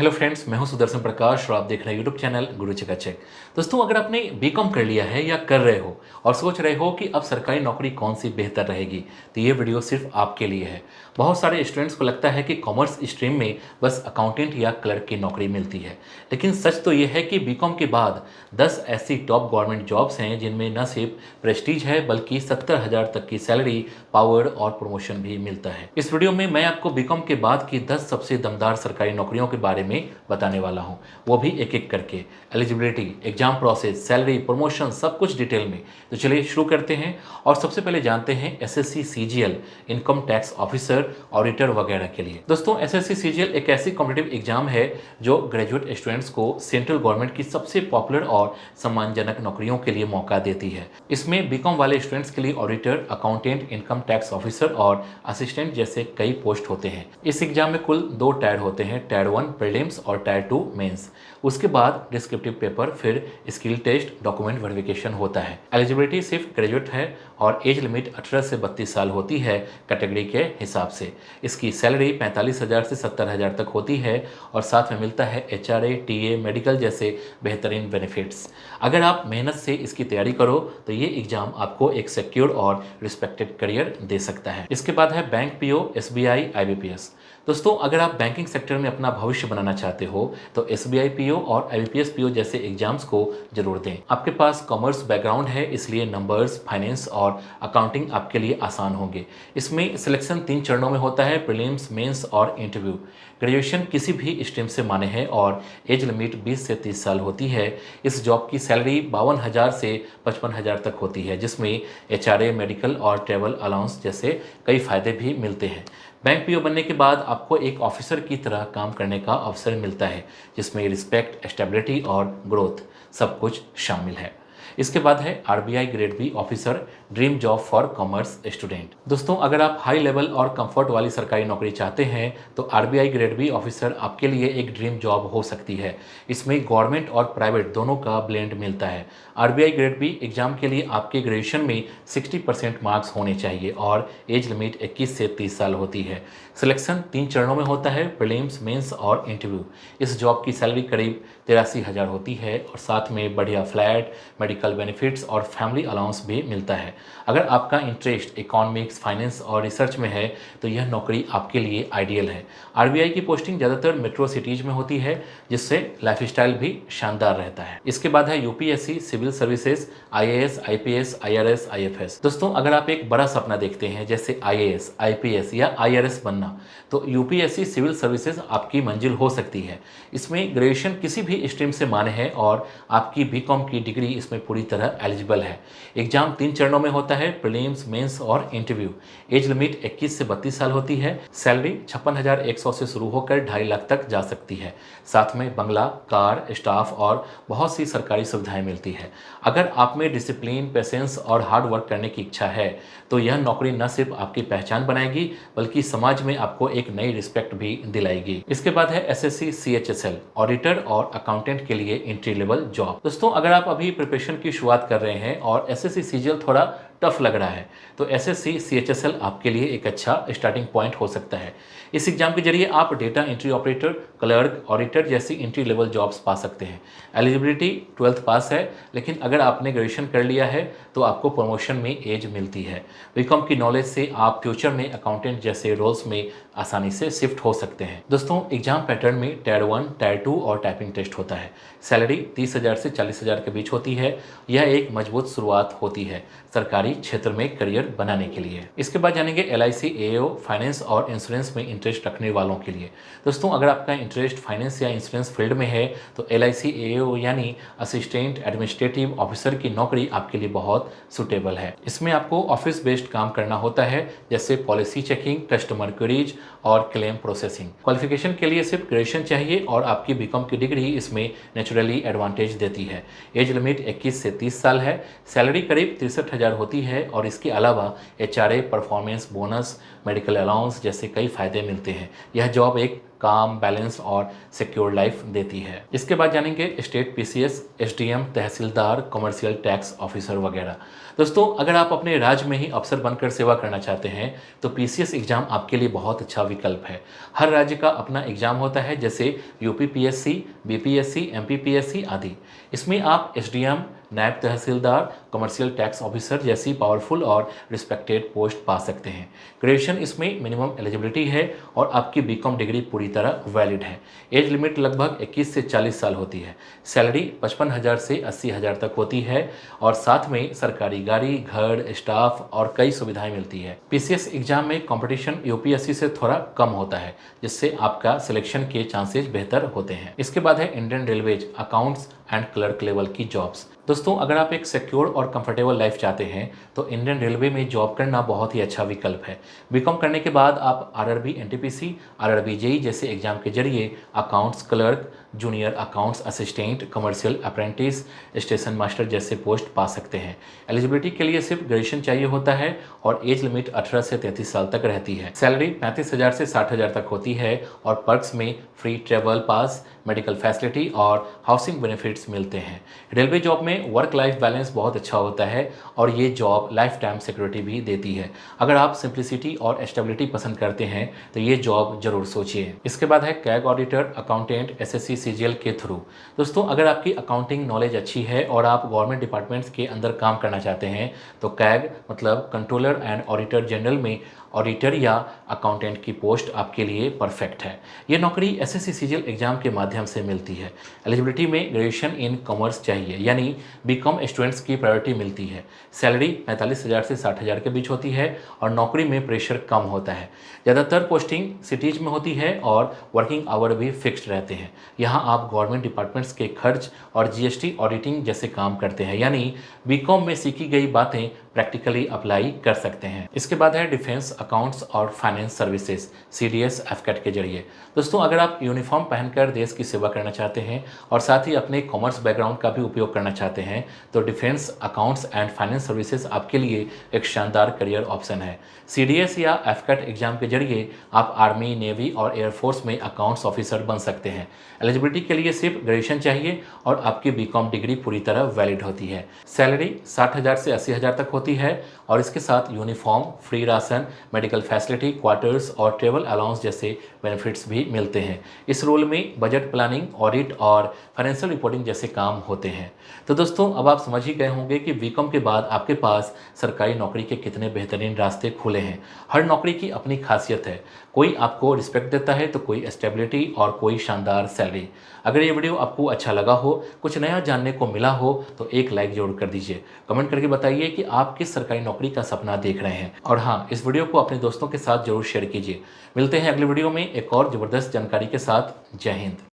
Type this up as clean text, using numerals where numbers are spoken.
Hello friends, मैं हूं सुदर्शन प्रकाश और आप देख रहे हैं यूट्यूब चैनल गुरु चकाचक। दोस्तों, अगर आपने बीकॉम कर लिया है या कर रहे हो और सोच रहे हो कि अब सरकारी नौकरी कौन सी बेहतर रहेगी, तो ये वीडियो सिर्फ आपके लिए है। बहुत सारे स्टूडेंट्स को लगता है कि कॉमर्स स्ट्रीम में बस अकाउंटेंट या क्लर्क की नौकरी मिलती है, लेकिन सच तो ये है कि बीकॉम के बाद 10 ऐसी टॉप गवर्नमेंट जॉब्स हैं जिनमें न सिर्फ प्रेस्टीज है बल्कि 70,000 तक की सैलरी, पावर और प्रमोशन भी मिलता है। इस वीडियो में मैं आपको बीकॉम के बाद की 10 सबसे दमदार सरकारी नौकरियों के बारे में बताने वाला हूं, वो भी एक एक करके। Eligibility, exam process, salary, promotion, सब कुछ डिटेल में। तो चलिए शुरू करते हैं और सबसे पहले जानते हैं SSC CGL, income tax officer, auditor वगैरह के लिए। दोस्तों, एसएससी सीजीएल एक ऐसी कॉम्पिटिटिव एग्जाम है जो ग्रेजुएट स्टूडेंट्स को सेंट्रल गवर्नमेंट की सबसे पॉपुलर और सम्मानजनक नौकरियों के लिए मौका देती है। इसमें बीकॉम वाले स्टूडेंट्स के लिए auditor, accountant, income tax officer और असिस्टेंट जैसे कई पोस्ट होते हैं। इस एग्जाम में कुल 2 टायर होते हैं, टायर 1 प्रीलिम्स और टायर 2 मेंस। उसके बाद डिस्क्रिप्टिव पेपर, फिर स्किल टेस्ट, डॉक्यूमेंट वेरिफिकेशन होता है। एलिजिबिलिटी सिर्फ ग्रेजुएट है और एज लिमिट 18 से 32 साल होती है कैटेगरी के हिसाब से। इसकी सैलरी 45,000 से 70,000 तक होती है और साथ में मिलता है एचआरए, टीए, मेडिकल जैसे बेहतरीन बेनिफिट्स। अगर आप मेहनत से इसकी तैयारी करो तो ये एग्जाम आपको एक सिक्योर और रिस्पेक्टेड करियर दे सकता है। इसके बाद है बैंक पीओ, एसबीआई, आईबीपीएस। दोस्तों, अगर आप बैंकिंग सेक्टर में अपना भविष्य बनाना चाहते हो तो एसबीआई पीओ और आईबीपीएस पीओ जैसे एग्जाम्स को जरूर दें। आपके पास कॉमर्स बैकग्राउंड है, इसलिए नंबर्स, फाइनेंस और अकाउंटिंग आपके लिए आसान होंगे। इसमें सिलेक्शन 3 चरणों में होता है, प्रीलिम्स, मेंस और इंटरव्यू। ग्रेजुएशन किसी भी स्ट्रीम से माने है और एज लिमिट 20 से 30 साल होती है। इस जॉब की सैलरी 52,000 से 55,000 तक होती है, जिसमें एचआरए, मेडिकल और ट्रैवल अलाउंस जैसे कई फायदे भी मिलते हैं। बैंक पीओ बनने के बाद आपको एक ऑफिसर की तरह काम करने का अवसर मिलता है, जिसमें रिस्पेक्ट, स्टेबिलिटी और ग्रोथ सब कुछ शामिल है। इसके बाद है RBI grade B officer, dream job for commerce student. दोस्तों, अगर आप हाई लेवल और कंफर्ट वाली सरकारी नौकरी चाहते हैं तो आरबीआई ग्रेड बी ऑफिसर आपके लिए एक ड्रीम जॉब हो सकती है। इसमें गवर्नमेंट और प्राइवेट दोनों का ब्लेंड मिलता है। आरबीआई ग्रेड बी एग्जाम के लिए आपके ग्रेजुएशन में 60% मार्क्स होने चाहिए और एज लिमिट 21 से 30 साल होती है। सिलेक्शन 3 चरणों में होता है, प्रीलिम्स, मेंस और इंटरव्यू। इस जॉब की सैलरी करीब 83,000 होती है और साथ में बढ़िया फ्लैट, मेडिकल बेनिफिट्स और फैमिली अलाउंस भी मिलता है। अगर आपका इंटरेस्ट इकोनॉमिक्स, फाइनेंस और रिसर्च में है तो यह नौकरी आपके लिए आइडियल है। आरबीआई की पोस्टिंग ज़्यादातर मेट्रो सिटीज़ में होती है, जिससे लाइफस्टाइल भी शानदार रहता है। इसके बाद है UPSC, civil services, IAS, IPS, IRS, IFS. दोस्तों, अगर आप एक बड़ा सपना देखते हैं जैसे आईएएस, आईपीएस या आईआरएस बनना, तो यूपीएससी सिविल सर्विसेज आपकी मंजिल हो सकती है। इसमें ग्रेजुएशन किसी भी स्ट्रीम से मान्य है और आपकी बीकॉम की डिग्री इसमें पूरी तरह एलिजिबल है। एग्जाम 3 चरणों में होता है, प्रीलिम्स, मेंस और इंटरव्यू। एज लिमिट 21 से 32 साल होती है। सैलरी 56,100 से शुरू होकर 2.5 लाख तक जा सकती है। साथ में बंगला, कार, स्टाफ और बहुत सी सरकारी सुविधाएं मिलती है। अगर आप में डिसिप्लिन, पेशेंस और हार्ड वर्क करने की इच्छा है तो यह नौकरी न सिर्फ आपकी पहचान बनाएगी बल्कि समाज में आपको एक नई रिस्पेक्ट भी दिलाएगी। इसके बाद है एसएससी सीएचएसएल, ऑडिटर और अकाउंटेंट के लिए एंट्री लेवल जॉब। दोस्तों, अगर आप अभी प्रिपरेशन की शुरुआत कर रहे हैं और एसएससी सीजीएल थोड़ा टफ लग रहा है तो एसएससी सीएचएसएल आपके लिए एक अच्छा स्टार्टिंग पॉइंट हो सकता है। इस एग्जाम के जरिए आप data entry operator, clerk, auditor जैसी एंट्री लेवल जॉब्स पा सकते हैं। एलिजिबिलिटी 12th पास है, लेकिन अगर आपने ग्रेजुएशन कर लिया है तो आपको प्रमोशन में एज मिलती है। बीकॉम की नॉलेज से आप फ्यूचर में अकाउंटेंट जैसे रोल्स में आसानी से शिफ्ट हो सकते हैं। दोस्तों, एग्जाम पैटर्न में टायर 1, टायर 2 और टाइपिंग टेस्ट होता है। सैलरी 30,000 से 40,000 के बीच होती है। यह एक मजबूत शुरुआत होती है सरकारी क्षेत्र में करियर बनाने के लिए। इसके बाद जानेंगे एलआईसी, एओ, फाइनेंस और इंश्योरेंस में इंटरेस्ट रखने वालों के लिए। दोस्तों, अगर आपका इंटरेस्ट फाइनेंस या इंश्योरेंस फील्ड में है तो एलआईसी, एओ यानी असिस्टेंट एडमिनिस्ट्रेटिव ऑफिसर की नौकरी आपके लिए बहुत सुटेबल है। इसमें आपको ऑफिस बेस्ड काम करना होता है, जैसे पॉलिसी चेकिंग, कस्टमर क्वेरीज और क्लेम प्रोसेसिंग। क्वालिफिकेशन के लिए सिर्फ ग्रेजुएशन चाहिए और आपकी बीकॉम की डिग्री इसमें नेचुरली एडवांटेज देती है। एज लिमिट 21 से 30 साल है। सैलरी करीब 63,000 होती है और इसके अलावा HRA, performance bonus, medical allowance जैसे कई फायदे मिलते हैं। यह जॉब एक काम, बैलेंस और सिक्योर लाइफ देती है। इसके बाद जानेंगे स्टेट पीसीएस, एसडीएम, तहसीलदार, कमर्शियल टैक्स ऑफिसर वगैरह। दोस्तों, अगर आप अपने राज्य में ही अफसर बनकर सेवा करना चाहते हैं तो पीसीएस एग्जाम आपके लिए बहुत अच्छा विकल्प है। हर राज्य का अपना एग्जाम होता है, जैसे UP PSC, BPSC, MP PSC आदि। इसमें आप एसडीएम, नायब तहसीलदार, कमर्शियल टैक्स ऑफिसर जैसी पावरफुल और रिस्पेक्टेड पोस्ट पा सकते हैं। ग्रेजुएशन इसमें मिनिमम एलिजिबिलिटी है और आपकी बीकॉम डिग्री पूरी तरह वैलिड है। एज लिमिट लगभग 21 से 40 साल होती है। सैलरी 55,000 से 80,000 तक होती है और साथ में सरकारी गाड़ी, घर, स्टाफ और कई सुविधाएं मिलती है। पीसीएस एग्जाम में कंपटीशन यूपीएससी से थोड़ा कम होता है, जिससे आपका सिलेक्शन के चांसेस बेहतर होते हैं। इसके बाद है Indian railways accounts and clerk level की जॉब्स। दोस्तों, अगर आप एक सिक्योर और कंफर्टेबल लाइफ चाहते हैं तो इंडियन रेलवे में जॉब करना बहुत ही अच्छा विकल्प है। बीकॉम करने के बाद आप आरआरबी एनटीपीसी, आरआरबी जेई जैसे एग्जाम के जरिए accounts clerk, junior accounts assistant, commercial apprentice, station master जैसे पोस्ट पा सकते हैं। एलिजिबिलिटी के लिए सिर्फ ग्रेजुएशन चाहिए होता है और एज लिमिट 18 से 33 साल तक रहती है। सैलरी 35,000 से 60,000 तक होती है और पर्क्स में फ्री ट्रेवल पास, मेडिकल फैसिलिटी और हाउसिंग बेनिफिट्स मिलते हैं। रेलवे जॉब में वर्क लाइफ बैलेंस बहुत अच्छा होता है और ये जॉब लाइफ टाइम सिक्योरिटी भी देती है। अगर आप सिंप्लिसिटी और स्टेबिलिटी पसंद करते हैं तो ये जॉब जरूर सोचिए। इसके बाद है CAG auditor, accountant, SSC CGL के थ्रू। दोस्तों, अगर आपकी अकाउंटिंग नॉलेज अच्छी है और आप गवर्नमेंट डिपार्टमेंट्स के अंदर काम करना चाहते हैं तो कैग मतलब कंट्रोलर एंड ऑडिटर जनरल में ऑडिटर या अकाउंटेंट की पोस्ट आपके लिए परफेक्ट है। ये नौकरी एसएससी सीजीएल एग्जाम के माध्यम से मिलती है। एलिजिबिलिटी में ग्रेजुएशन इन कॉमर्स चाहिए, यानी बीकॉम स्टूडेंट्स की प्रायोरिटी मिलती है। सैलरी 45,000 से 60,000 के बीच होती है और नौकरी में प्रेशर कम होता है। ज़्यादातर पोस्टिंग सिटीज में होती है और वर्किंग आवर भी फिक्स्ड रहते हैं। यहाँ आप गवर्नमेंट डिपार्टमेंट्स के खर्च और जीएसटी ऑडिटिंग जैसे काम करते हैं, यानी बीकॉम में सीखी गई बातें प्रैक्टिकली अप्लाई कर सकते हैं। इसके बाद है डिफेंस अकाउंट्स और फाइनेंस सर्विसेज, सीडीएस एफकेट के जरिए। दोस्तों, अगर आप यूनिफॉर्म पहनकर देश की सेवा करना चाहते हैं और साथ ही अपने कॉमर्स बैकग्राउंड का भी उपयोग करना चाहते हैं तो defence accounts and finance services आपके लिए एक शानदार करियर ऑप्शन है। सीडीएस या एफकेट एग्जाम के जरिए आप आर्मी, नेवी और एयरफोर्स में अकाउंट्स ऑफिसर बन सकते हैं। एलिजिबिलिटी के लिए सिर्फ ग्रेजुएशन चाहिए और आपकी बीकॉम डिग्री पूरी तरह वैलिड होती है। सैलरी 60,000 से 80,000 तक होती है और इसके साथ uniform, free ration, medical facility, quarters और ट्रेवल अलाउंस जैसे बेनिफिट्स भी मिलते हैं। इस रोल में बजट प्लानिंग, ऑडिट और फाइनेंशियल रिपोर्टिंग जैसे काम होते हैं। तो दोस्तों, अब आप समझ ही गए होंगे कि बीकॉम के बाद आपके पास सरकारी नौकरी के कितने बेहतरीन रास्ते खुले हैं। हर नौकरी की अपनी खासियत है, कोई आपको रिस्पेक्ट देता है तो कोई स्टेबिलिटी और कोई शानदार सैलरी। अगर ये वीडियो आपको अच्छा लगा हो, कुछ नया जानने को मिला हो तो एक लाइक जरूर कर दीजिए। कमेंट करके बताइए कि आप किस सरकारी नौकरी का सपना देख रहे हैं और हाँ, इस वीडियो को अपने दोस्तों के साथ जरूर शेयर कीजिए। मिलते हैं अगले वीडियो में एक और ज़बरदस्त जानकारी के साथ। जय हिंद।